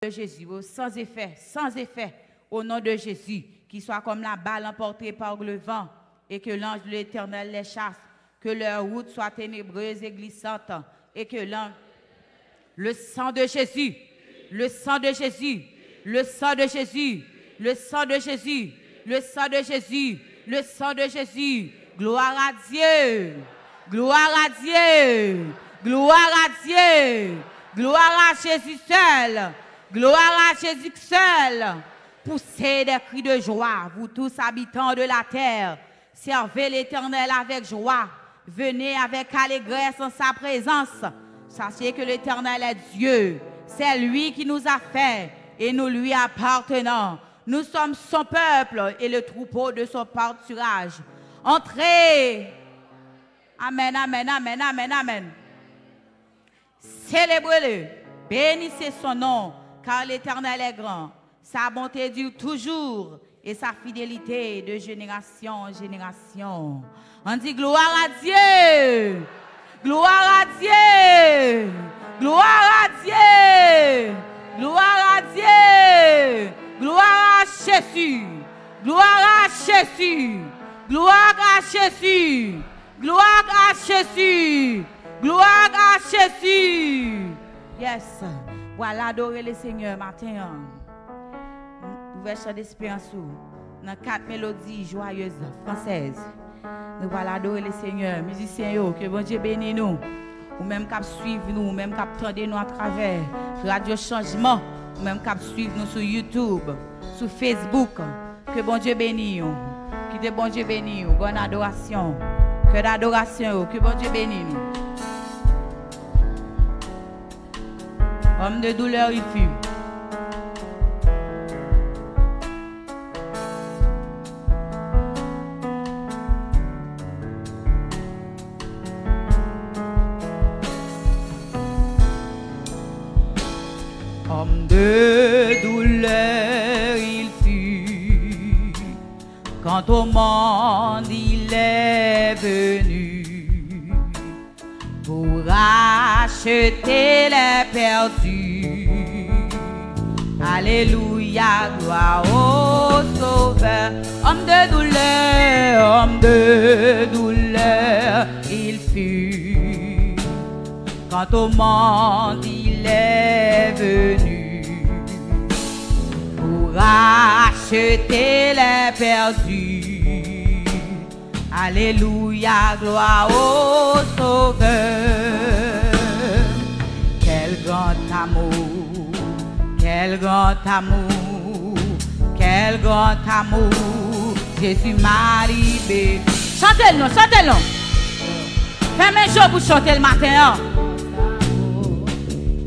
de Jésus, sans effet, au nom de Jésus, qui soit comme la balle emportée par le vent, et que l'ange de l'Éternel les chasse, que leur route soit ténébreuse et glissante, et que le sang de Jésus, le sang de Jésus, le sang de Jésus, le sang de Jésus, le sang de Jésus, le sang de Jésus, gloire à Dieu, gloire à Dieu, gloire à Dieu, gloire à Jésus seul, gloire à Jésus seul. Poussez des cris de joie, vous tous habitants de la terre. Servez l'Éternel avec joie. Venez avec allégresse en sa présence. Sachez que l'Éternel est Dieu. C'est lui qui nous a fait et nous lui appartenons. Nous sommes son peuple et le troupeau de son pâturage. Entrez. Amen, amen, amen, amen, amen. Célébrez-le. Bénissez son nom, car l'Éternel est grand. Sa bonté dure toujours et sa fidélité de génération en génération. On dit gloire à Dieu, gloire à Dieu, gloire à Dieu, gloire à Dieu, gloire à Jésus, gloire à Jésus, gloire à Jésus, gloire à Jésus, gloire à Jésus. Yes, voilà adorer le Seigneur matin. Nous allons chanter d'espérance dans 4 mélodies joyeuses françaises. Nous allons adorer le Seigneur. Musiciens, que bon Dieu bénisse nous. Ou même qu'à suivre nous, ou même qu'à attendre nous à travers Radio Changement, ou même qu'à suivre nous sur YouTube, sur Facebook. Que bon Dieu bénisse nous. Que bon Dieu bénisse nous. Bonne adoration. Que d'adoration. Que bon Dieu bénisse nous. Homme de douleur, il fut. Homme de douleur, il fut. Quand au monde il est venu pour racheter les perdus. Alléluia, gloire au Sauveur. Homme de douleur, il fut. Quand au monde il est venu pour racheter les perdus. Alléluia, gloire au Sauveur. Quel grand amour, quel grand amour, quel grand amour. Jésus m'a libéré. Chantez-le, chantez-le. Fais-moi un jour pour chanter le matin.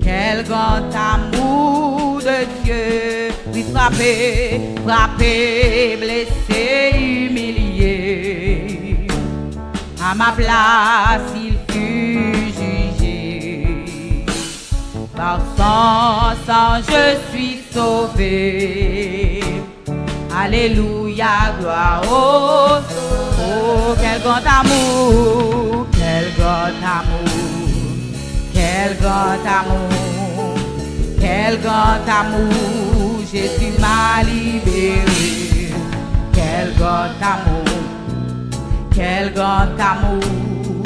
Quel grand amour de Dieu, oui frappé, frappé, blessé, humilié. À ma place, il fut jugé. Par son sang, je suis sauvé. Alléluia, gloire au oh, quel grand amour, quel grand amour, quel grand amour, quel grand amour, Jésus m'a libéré. Quel grand amour, quel grand amour,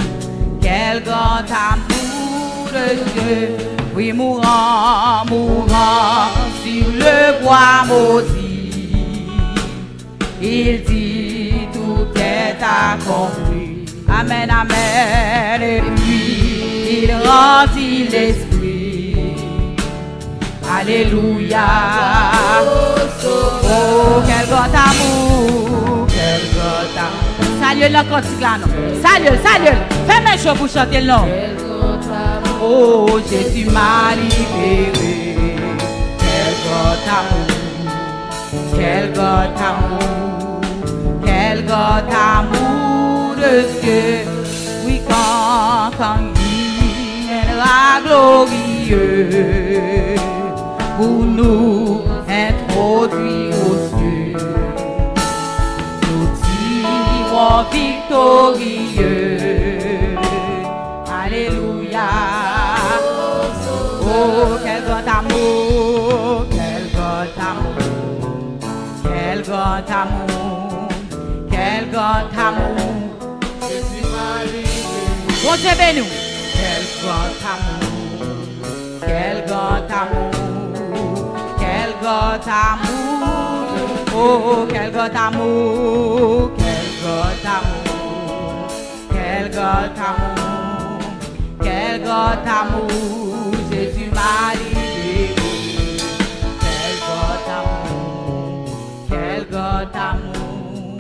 quel grand amour de Dieu. Oui, mourant, mourant sur le bois maudit, il dit tout est accompli. Amen, amen. Et puis il rendit l'esprit. Alléluia. Oh, quel grand amour, quel grand amour. Salut le cantique là, non. Salut, salut. Fais-moi un show pour chanter le nom. Oh, Jésus m'a libéré. Quel grand amour, quel grand amour, quel grand amour de Dieu. Oui, quand il viendra glorieux pour nous introduire aux cieux, nous tirons victorieux. Alléluia. Oh, quel grand amour, grand amour, quel grand amour, Jésus m'a livré. bon Dieu béni, quel grand amour, quel grand amour, quel grand amour, oh quel grand amour, quel grand amour, quel grand amour, quel grand amour, Jésus m'a livré. Quel grand amour, quel grand amour,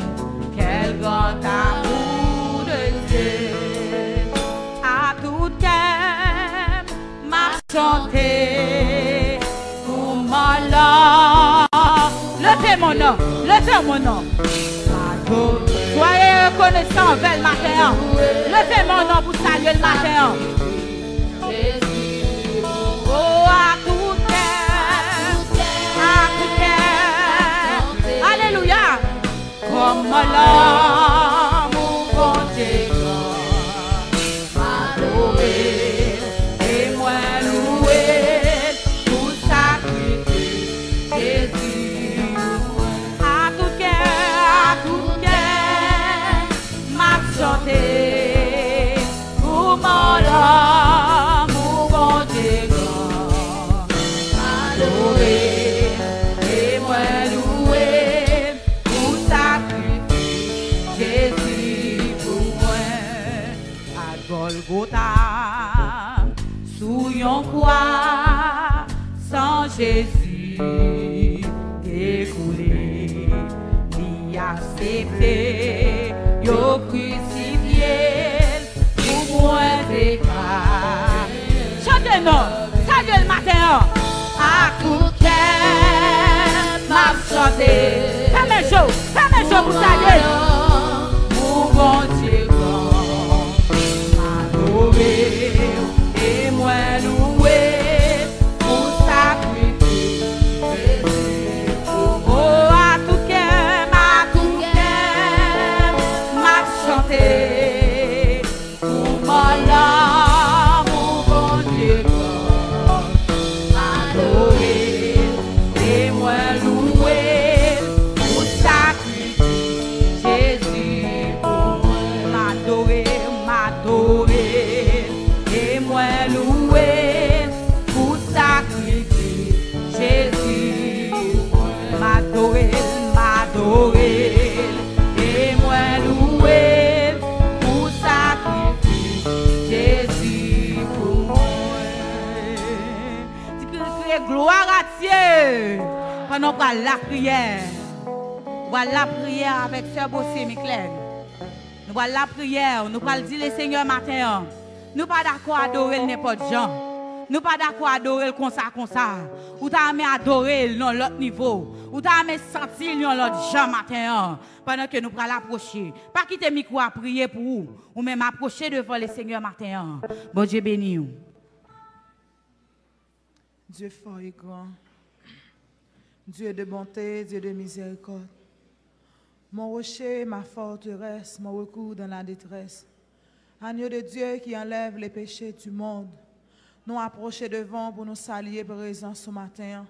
quel grand amour de Dieu. À tout cœur m'a chanté pour mon nom. Levez mon nom, levez mon nom. Soyez reconnaissants vers le matin. Levez mon nom pour saluer le matin. Oh, à tout cœur, à tout cœur. Alléluia. Comme l'amour bon Dieu m'adorer et moi louer pour sacrifier Jésus. À tout cœur, m'a chanté pour mon amour bon Dieu m'adorer et moi louer pour sacrifier Jésus pour moi. À Golgotha, sous yon croix, sans Jésus découlé, l'y accepté, yo crucifié, pour moi déclare. Chantez-nous, saluez le matin, à tout cœur, m'a chanté. Fermez le jour pour saluer. Mon bon Dieu, m'adorer et moi louer pour sacrifier. Oh, à tout cœur, m'a chanté pour mon amour, mon Dieu, m'adorer et moi louer pour sacrifier Jésus pour moi. M'adorer et moi louer pour sacrifier Jésus. M'adorer et moi louer pour sacrifier Jésus pour moi. Tu cries gloire à Dieu pendant qu'on la prière. Voilà la prière avec Sœur Bossé Miclène. Nous voilà la prière, nous allons dire le Seigneur matin. Nous pas d'accord à adorer n'importe gens. Nous pas d'accord à adorer comme ça. Ou t'as aimé adorer dans l'autre niveau. Ou t'as aimé sentir dans l'autre gens matin. Pendant que nous allons l'approcher. Pas quitter le micro à prier pour vous. Ou même approcher devant le Seigneur matin. Bon Dieu béni vous. Dieu fort et grand. Dieu de bonté, Dieu de miséricorde. Mon rocher, ma forteresse, mon recours dans la détresse. Agneau de Dieu qui enlève les péchés du monde. Nous approcher devant pour nous saluer présent ce matin.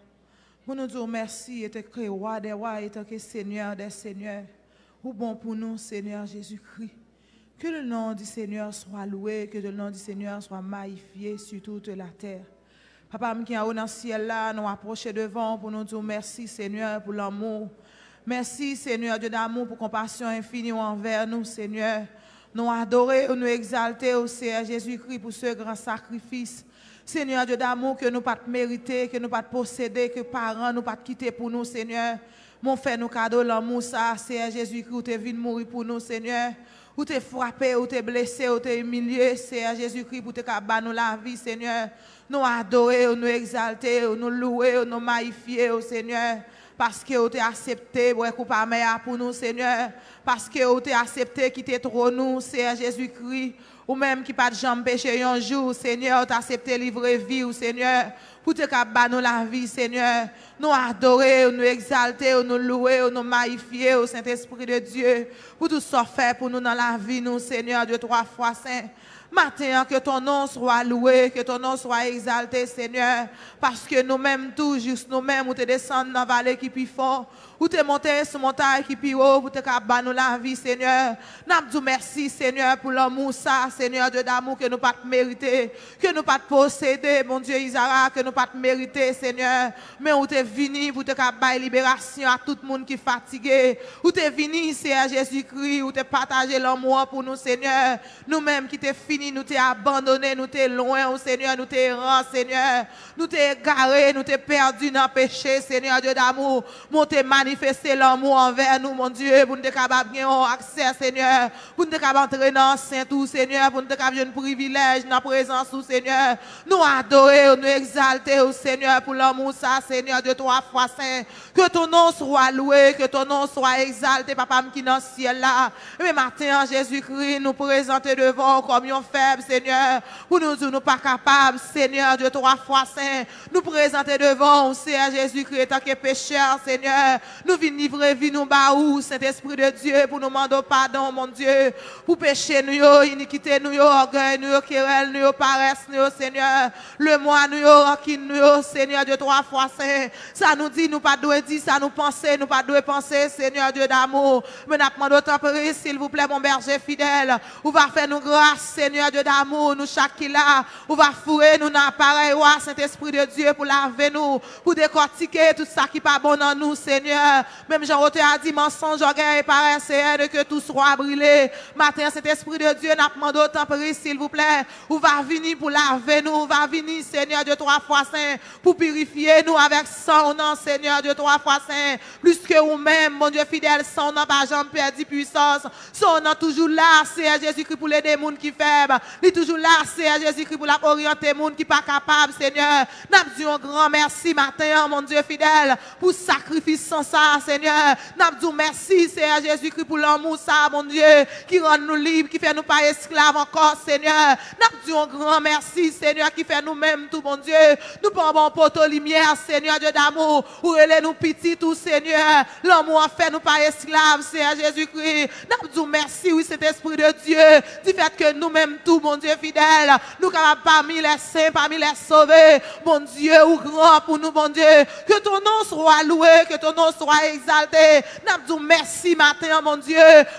Pour nous dire merci et te créer roi des rois et te Seigneur des seigneurs. Ou bon pour nous, Seigneur Jésus-Christ. Que le nom du Seigneur soit loué, que le nom du Seigneur soit magnifié sur toute la terre. Papa, qui est dans le ciel là, nous approcher devant pour nous dire merci, Seigneur, pour l'amour. Merci, Seigneur, Dieu d'amour, pour compassion infinie envers nous, Seigneur. Nous adorer, nous exalter au Seigneur Jésus-Christ pour ce grand sacrifice. Seigneur, Dieu d'amour, que nous pas mériter, que nous pas posséder, que parents nous pas quitter pour nous, Seigneur. Mon frère, nous cadeau l'amour, ça, Seigneur Jésus-Christ, où tu es venu mourir pour nous, Seigneur. Où tu es frappé, où tu es blessé, où tu es humilié, Seigneur Jésus-Christ, pour te caber nous la vie, Seigneur. Nous adorer, nous exalter, nous louer, nous magnifier, Seigneur. Parce que tu as accepté pour nous, Seigneur. Parce que tu as accepté quitter trop nous, Seigneur Jésus-Christ. Ou même qui pas de jambes péché un jour, Seigneur, tu as accepté livrer vie, Seigneur. Pour te caber nous la vie, Seigneur. Nous adorer, nous exalter, nous louer, nous magnifier au Saint-Esprit de Dieu. Pour tout ça faire pour nous dans la vie, nous, Seigneur, Dieu 3 fois saint. Matin, que ton nom soit loué, que ton nom soit exalté, Seigneur. Parce que nous-mêmes, tout juste nous-mêmes, où te descendons dans la vallée qui puis fort, où te monter sur montagne qui puis haut, pour te cabaner nous la vie, Seigneur. Nous disons merci, Seigneur, pour l'amour, ça, Seigneur, Dieu d'amour, que nous pas mériter, que nous pas posséder, mon Dieu, Isara, que nous pas mériter, Seigneur. Mais où te venu pour te cabaner libération à tout le monde qui est fatigué, où te venu, Seigneur Jésus-Christ, où te partager l'amour pour nous, Seigneur. Nous-mêmes qui t'es fini, nous t'es abandonné, nous t'es loin, oh Seigneur, nous t'es rend, Seigneur. Nous t'es égaré, nous t'es perdu dans le péché, Seigneur, Dieu d'amour. Mon t'es manifesté l'amour envers nous, mon Dieu, pour nous être capables d'avoir accès, Seigneur, pour nous être capables d'entrer dans le Saint-Tout, Seigneur, pour nous être capables de un privilège dans la présence, du Seigneur. Nous adorer, nous exalter, au Seigneur, pour l'amour, ça, Seigneur, de 3 fois saint. Que ton nom soit loué, que ton nom soit exalté, Papa, qui est dans le ciel là. Mais matin, Jésus-Christ, nous présenter devant comme un faible, Seigneur, pour nous dire nous pas capables, Seigneur, de 3 fois saint. Nous présenter devant, Seigneur Jésus-Christ, tant que pécheur, Seigneur. Nous venons livrer, vie nous baou, Saint-Esprit de Dieu, pour nous demander pardon, mon Dieu, pour pécher nous, iniquité nous, orgueil nous, querelle nous, paresse nous, Seigneur. Le moi nous, rancune nous, Seigneur, de 3 fois saint. Ça nous dit, nous pas doit dire, ça nous penser, nous pas doit penser, Seigneur Dieu d'amour. Mais nous demandons tempérer, s'il vous plaît, mon berger fidèle. Ou va faire nous grâce, Seigneur Dieu d'amour, nous chaque qui là. Ou va fourrer nous dans pareil, Saint-Esprit de Dieu, pour laver nous, pour décortiquer tout ça qui n'est pas bon dans nous, Seigneur. Même Jean-Roté a dit, mensonge, orgueil, paresse, Seigneur, que tout soit brûlé. Matin, Saint-Esprit de Dieu, nous demandons tempérer, s'il vous plaît. Ou va venir pour laver nous, ou va venir, Seigneur Dieu, 3 fois saint, pour purifier nous avec son nom, Seigneur Dieu, 3 fois saint. Plus que vous-même, mon Dieu fidèle, son nom, pas jamais perdu puissance. Son nom toujours là, Seigneur Jésus-Christ, pour l'aider les gens qui sont faibles. Il est toujours là, Seigneur Jésus-Christ, pour orienter les gens qui ne sont pas capables, Seigneur. Nous disons un grand merci matin, mon Dieu fidèle, pour le sacrifice sans ça, Seigneur. Nous disons merci, Seigneur Jésus-Christ, pour l'amour, ça, mon Dieu, qui rend nous libres, qui fait nous pas esclaves encore, Seigneur. Nous disons un grand merci, Seigneur, qui fait nous-mêmes tout, mon Dieu. Nous prenons un poteau lumière, Seigneur Dieu d'amour, pour aider nous petits, tout, Seigneur. L'amour fait nous pas esclaves, Seigneur Jésus-Christ. Nous disons merci, oui, cet esprit de Dieu, du fait que nous-mêmes tout, mon Dieu fidèle, nous capables parmi les saints, parmi les sauvés, mon Dieu, ou grand pour nous, mon Dieu. Que ton nom soit loué, que ton nom soit exalté. Nous disons merci matin, mon Dieu,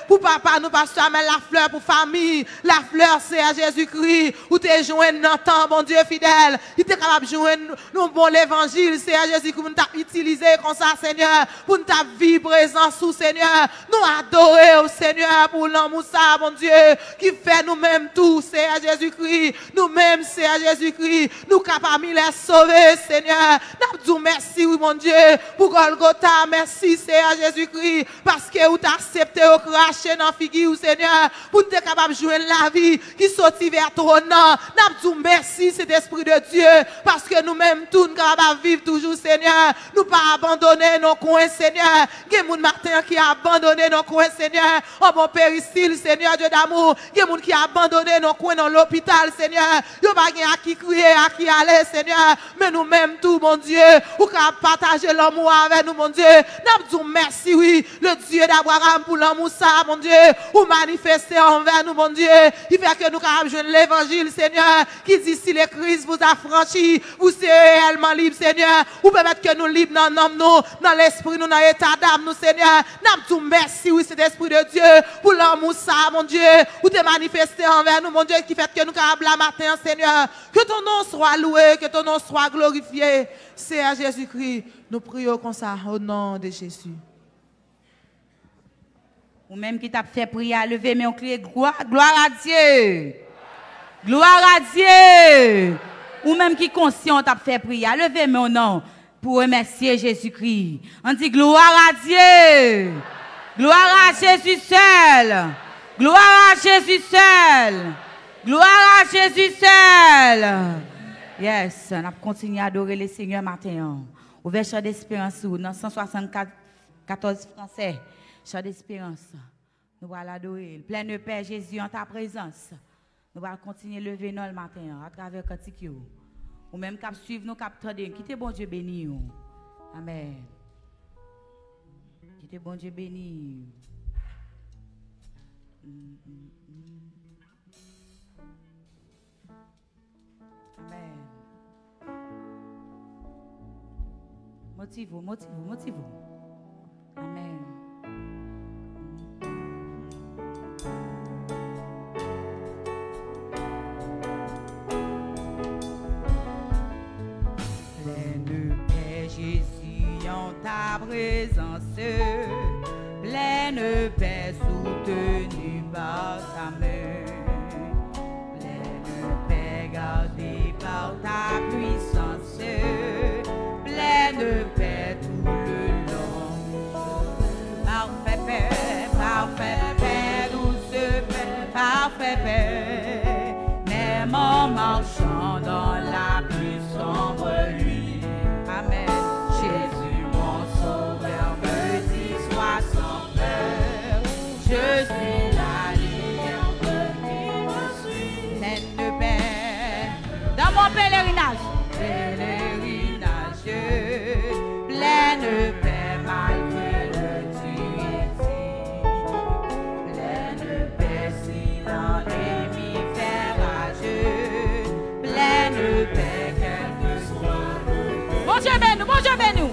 pour papa, nous passons à la fleur pour famille, la fleur, c'est à Jésus-Christ, où tu es joint dans le temps, mon Dieu fidèle. Il est capable de joindre nous, bon l'évangile, c'est à Jésus-Christ, pour nous utiliser comme ça, Seigneur, pour nous vivre présent sous Seigneur. Nous adorer au Seigneur pour l'amour, ça, mon Dieu, qui fait nous-mêmes tout, c'est à Jésus-Christ. Nous-mêmes, c'est à Jésus-Christ. Nous capables de les sauver, Seigneur. Nous disons merci, oui, mon Dieu, pour Golgotha. Merci, c'est à Jésus-Christ. Parce que vous accepté au cracher dans la figure, Seigneur, pour nous être capable de jouer la vie qui sortit vers ton nom. Nous disons merci, cet esprit de Dieu, parce que nous-mêmes, tous, nous capables de vivre toujours, Seigneur. Nous pas abandonner nos coins, Seigneur. Il y a des gens qui a abandonné nos coins, Seigneur. Oh, mon péristyle, Seigneur, Dieu d'amour. Il y a des gens qui a abandonné nos coins dans l'hôpital, Seigneur. Il y a pas à qui crier, à qui aller, Seigneur. Mais nous-mêmes, tout, mon Dieu, ou qu'à partager l'amour avec nous, mon Dieu. Nous disons merci, oui, le Dieu d'Abraham pour l'amour, ça, mon Dieu. Ou manifester envers nous, mon Dieu. Il fait que nous capables de jouer l'évangile, Seigneur, qui dit si le Christ vous a franchi, vous serez réellement libre, Seigneur. Ou permettre que nous libres dans l'homme, nous, dans l'esprit, nous, dans l'état d'âme, nous, Seigneur. Nous disons merci, oui, cet esprit de Dieu, pour l'amour, ça, mon Dieu. Ou te manifester envers nous, mon Dieu, qui fait que nous capables la matin, Seigneur. Que ton nom soit loué, que ton nom soit glorifié. C'est à Jésus-Christ. Nous prions comme ça, au nom de Jésus. Ou même qui t'a fait prier, lever, mais on crie gloire à Dieu. Gloire à Dieu. Ou même qui conscient t'a fait prier, lever mon nom pour remercier Jésus-Christ. On dit gloire à Dieu. Gloire à Jésus seul. Gloire à Jésus seul. Gloire à Jésus seul. Yes, on a continué à adorer le Seigneur matin. Ouvert chant d'espérance dans 174 français. Chant d'espérance. Nous allons l'adorer. Plein de paix, Jésus, en ta présence. Nous allons continuer à lever nous le matin à travers le cantique. Ou même cap suivre nous, cap tendre. Quittez bon Dieu béni. Amen. Quittez bon Dieu béni. Amen. Motive-vous. Amen. Plein de paix, Jésus, en ta présence, pleine de paix soutenue par ta main, pleine de paix gardée par ta puissance, pleine de paix tout le long. Parfait paix, douce paix, parfait paix, même en marchant dans la plus sombre nuit. Amen. Jésus, mon sauveur, me dit sois sans peur. Je suis la lumière qui me suit. Pleine de paix, dans mon pèlerinage, pleine de paix malgré le tuer. Pleine de paix si l'ennemi fait rageux. Pleine de paix quel que soit le Bon Dieu béni.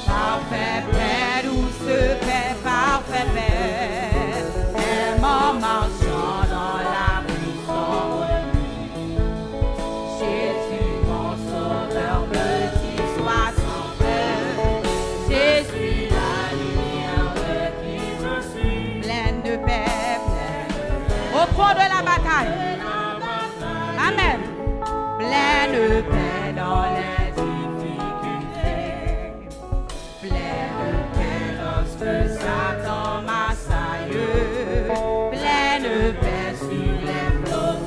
Parfait paix, douce paix, parfait paix, même en marchant dans la plus sombre nuit. Jésus, mon sauveur, me dit sois sans peur. Jésus, la lumière qui me suit. Pleine de paix, au fond de la bataille. Amen. Pleine de paix dans les difficultés. Pleine de paix lorsque Satan m'assaille. Pleine de paix sur les flots.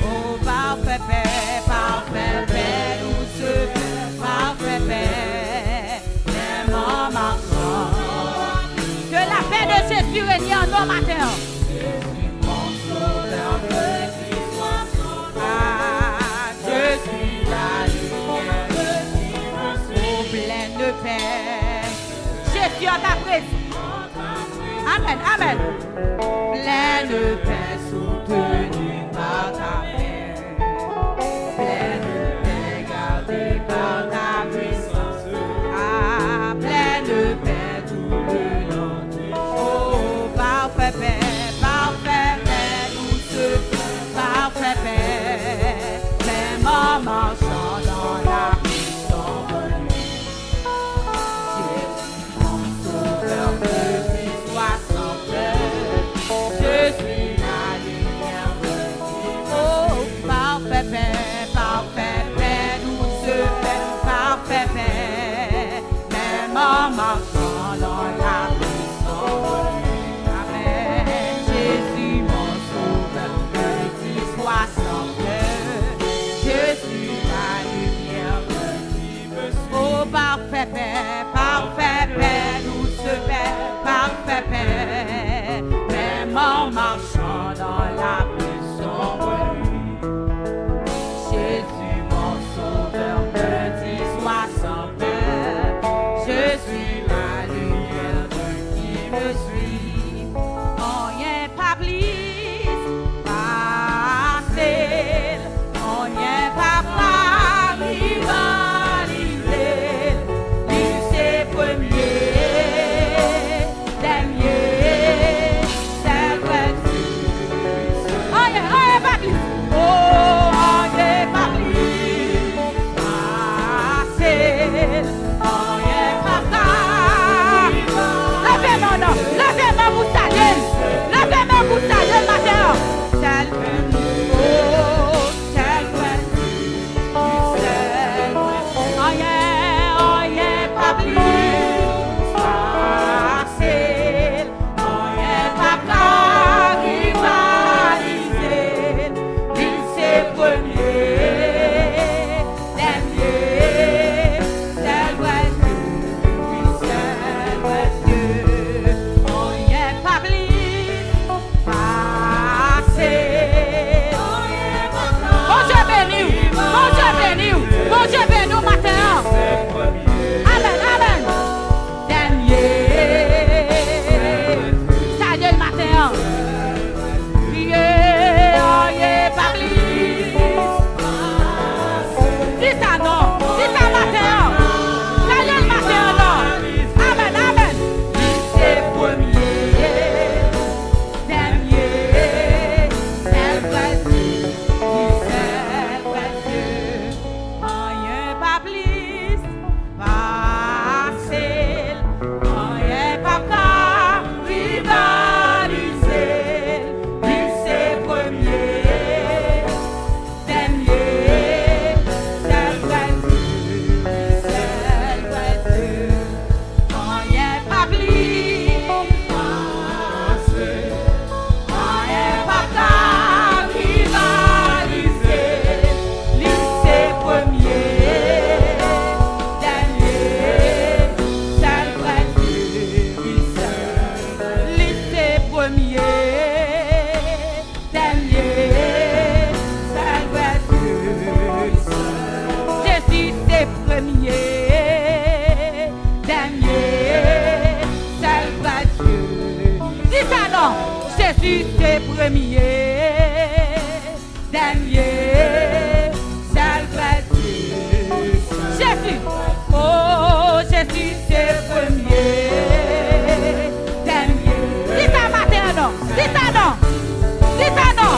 Oh, parfait paix, douce paix, parfait paix, même en marchant. Que la paix de Jésus règne en nos matins. Jésus, mon sauveur, me dit sois sans peur. Je suis la lumière qui me suit. Pleine de paix. Jésus en ta présence. Amen. Pleine de paix soutenue par ta main. Pleine de paix gardée par ta puissance. Ah, pleine de paix tout le long. Oh, parfait paix, douce paix, parfait paix, même en marchant dans la plus sombre nuit. Jésus, mon sauveur, me dit sois sans peur. Je suis la lumière qui me suit. Oh, parfait paix, douce paix, parfait paix, même en marchant dans la plus sombre nuit. Amen. Jésus, mon sauveur, me dit sois sans peur. Je suis la lumière qui me suit. Oh, parfait paix, douce paix, parfait paix, même en marchant dans la plus sombre nuit. Jésus, mon sauveur, me dit sois sans peur. Je suis la lumière qui me suit. Rien pas plus facile, rien pas rivaliser. premier, dernier, seul vrai Dieu. Jésus, oh Jésus c'est premier, dernier. Dis ta matin non, dis ta non, dis ta non.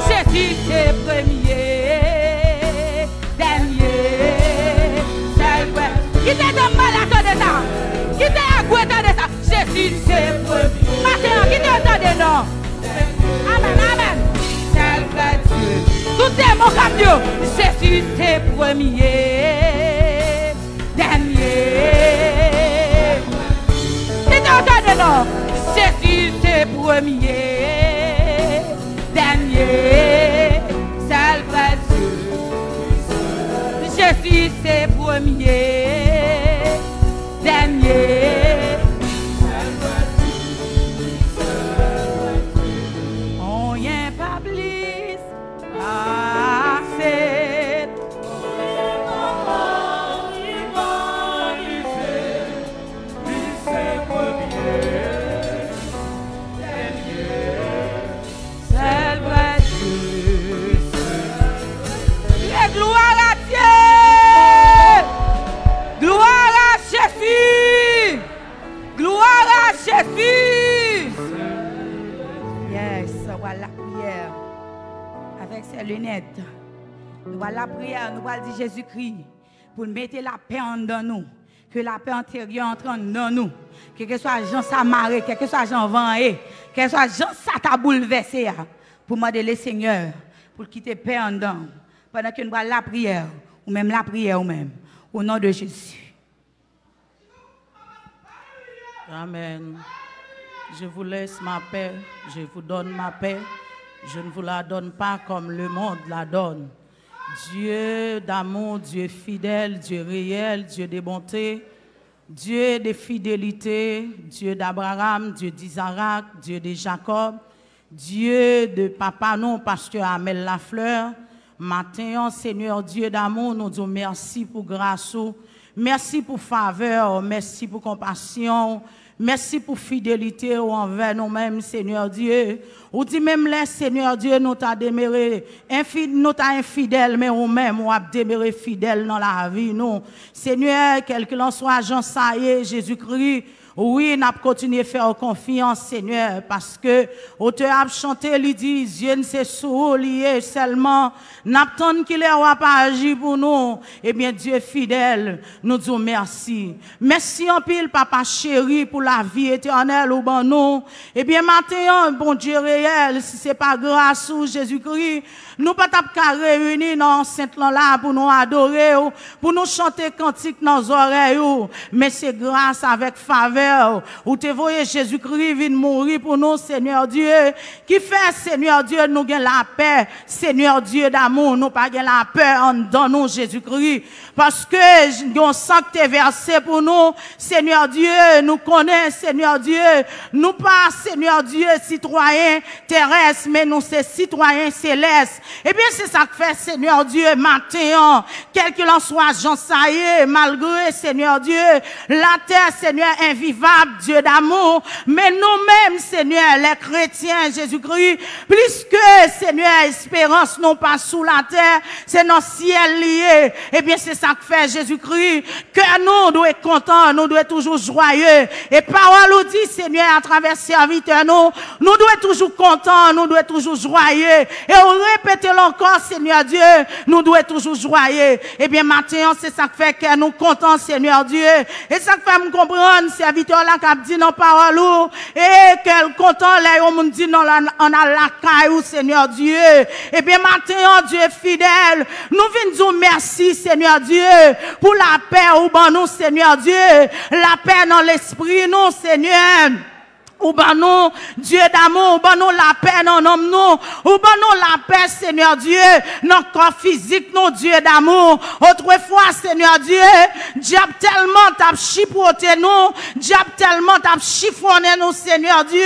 Jésus c'est premier, dernier, seul vrai. Qui te donne mal à ton état? Qui te a goûté de ça? Jésus c'est premier. Matin, qui te entend non? Amen, amen. Seul vrai Dieu. Tout est mon comme Dieu. Jésus c'est premier, dernier. Qui te entend non? Jésus c'est premier, dernier. Seul vrai Dieu. Jésus c'est premier, dernier. On y est pas plus assez. Seul vrai Dieu. Et gloire à Dieu. Gloire à Jésus. Gloire à Jésus. Yes, voilà la prière. Avec ses lunettes. Nous voilà la prière. Nous allons dire Jésus-Christ pour mettre la paix en nous. Que la paix intérieure entre dans nous. Quel que soit Jean Samaré, quel que soit Jean Vanhé, quel que soit Jean Sata bouleversé. Pour demander le Seigneur pour quitter paix en dedans. Pendant que nous allons la prière. Ou même la prière ou même. Au nom de Jésus. Amen. Je vous laisse ma paix, je vous donne ma paix. Je ne vous la donne pas comme le monde la donne. Dieu d'amour, Dieu fidèle, Dieu réel, Dieu de bonté, Dieu de fidélité, Dieu d'Abraham, Dieu d'Isaac, Dieu de Jacob, Dieu de Papa non, pasteur Amel Lafleur. Matin, Seigneur Dieu d'amour, nous disons merci pour grâce, merci pour faveur, merci pour compassion. Merci pour fidélité envers nous-mêmes, Seigneur Dieu. Ou dit même les Seigneur Dieu, nous t'a demeuré, nous t'a infidèle, mais nous-mêmes, nous avons demeuré fidèle dans la vie, nous. Seigneur, quel que l'on soit, Jean Saïe, Jésus-Christ, oui, nous avons continué à faire confiance, Seigneur, parce que, auteur a chanté, il dit, Dieu ne s'est soulié seulement, n'attend qu'il ait pas agi pour nous. Eh bien, Dieu est fidèle, nous disons merci. Merci en pile, papa chéri, pour la vie éternelle au bon nous. Eh bien, maintenant, bon Dieu réel, si c'est pas grâce ou Jésus-Christ, nous pas qu'à réunir dans Sainte là pour nous adorer, pour nous chanter cantique dans nos oreilles, mais c'est grâce avec faveur. Où te voyez Jésus-Christ vient mourir pour nous, Seigneur Dieu, qui fait, Seigneur Dieu, nous gagne la paix, Seigneur Dieu d'amour, nous pas gagne la paix en dans nous, Jésus-Christ, parce que nous sang que t'es versé pour nous, Seigneur Dieu, nous connaît, Seigneur Dieu, nous pas, Seigneur Dieu, citoyens terrestres, mais nous c'est citoyens célestes. Eh bien, c'est ça que fait, Seigneur Dieu, matin, quel qu'il en soit, Jean Saïe, malgré, Seigneur Dieu, la terre, Seigneur, invivable, Dieu d'amour, mais nous-mêmes, Seigneur, les chrétiens, Jésus-Christ, plus que, Seigneur, espérance non pas sous la terre, c'est dans le ciel lié. Eh bien, c'est ça que fait Jésus-Christ, que nous doit être contents, nous doit être toujours joyeux. Et parole nous dit, Seigneur, à travers serviteurs, nous doit être toujours contents, nous doit être toujours joyeux. Et on répète encore, Seigneur Dieu, nous doit être toujours joyeux. Eh bien, maintenant, c'est ça que fait que nous contents, Seigneur Dieu. Et ça que fait me comprendre, serviteur là, qui a dit nos paroles, et quel content, là, on me dit, non, on a la caille, Seigneur Dieu. Eh bien, maintenant, Dieu est fidèle. Nous venons dire merci, Seigneur Dieu, pour la paix au bon nous, Seigneur Dieu. La paix dans l'esprit, nous, Seigneur. Ou ben nous, Dieu d'amour, ou ben nous la paix dans nos nous, ou ben nous la paix, Seigneur Dieu, dans le corps physique, nous, Dieu d'amour. Autrefois, Seigneur Dieu, diable tellement t'a chipoté nous, diable tellement t'a chiffonné nous, Seigneur Dieu.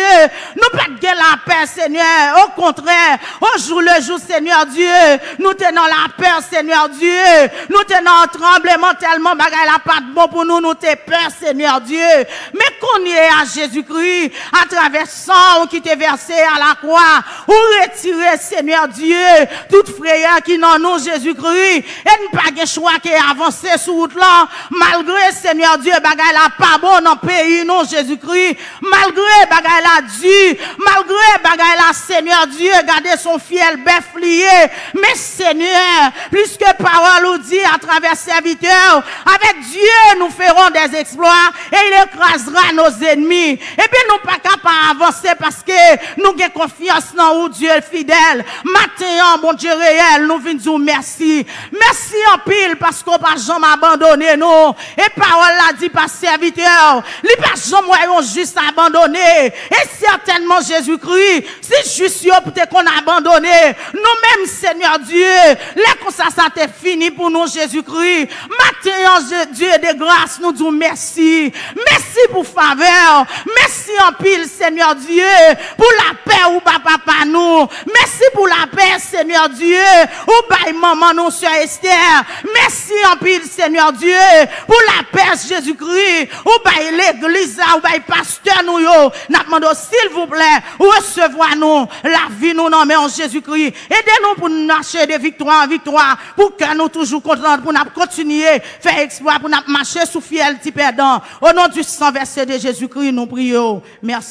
Nous pas de la paix, Seigneur. Au contraire, au jour le jour, Seigneur Dieu, nous tenons la peur, Seigneur Dieu. Nous tenons un tremblement tellement bagaille la pas de bon pour nous, nous te peur, Seigneur Dieu. Mais qu'on y est à Jésus-Christ, à travers sang qui t'est versé à la croix, ou retirer, Seigneur Dieu, toute frayeur qui n'en nous, Jésus-Christ, et ne pas de choix qui avancer sur route là, malgré, Seigneur Dieu, bagay la pas bon dans le pays, non, Jésus-Christ, malgré bagay la Dieu, malgré bagay la, Seigneur Dieu, garder son fiel bœuf lié, mais Seigneur, plus que parole nous dit à travers serviteurs, avec Dieu, nous ferons des exploits, et il écrasera nos ennemis, et puis nous pas capables d'avancer parce que nous avons confiance dans où Dieu est fidèle. Maintenant, mon Dieu réel, nous venons dire merci. Merci en pile parce qu'on n'a pas jamais abandonné nous. Et parole l'a dit par serviteur, les pas jamais juste abandonné. Et certainement Jésus-Christ, c'est juste pour qu'on a abandonné. Nous-mêmes, Seigneur Dieu, les ça t'est fini pour nous, Jésus-Christ. Maintenant, Dieu de grâce, nous disons merci. Merci pour faveur. Merci en pile, Seigneur Dieu, pour la paix ou papa nous. Merci pour la paix, Seigneur Dieu, ou bail maman nous, Sœur Esther. Merci en pile, Seigneur Dieu, pour la paix, Jésus-Christ, ou bail l'église, ou bail pasteur nous, yo. N'a demandé, s'il vous plaît, recevoir nous, la vie nous, non, mais en Jésus-Christ. Aidez-nous pour nous marcher de victoire en victoire, pour que nous toujours contents, pour nous continuer, faire exploit, pour nous marcher sous fiel, perdant. Au nom du sang versé de Jésus-Christ, nous prions. Merci.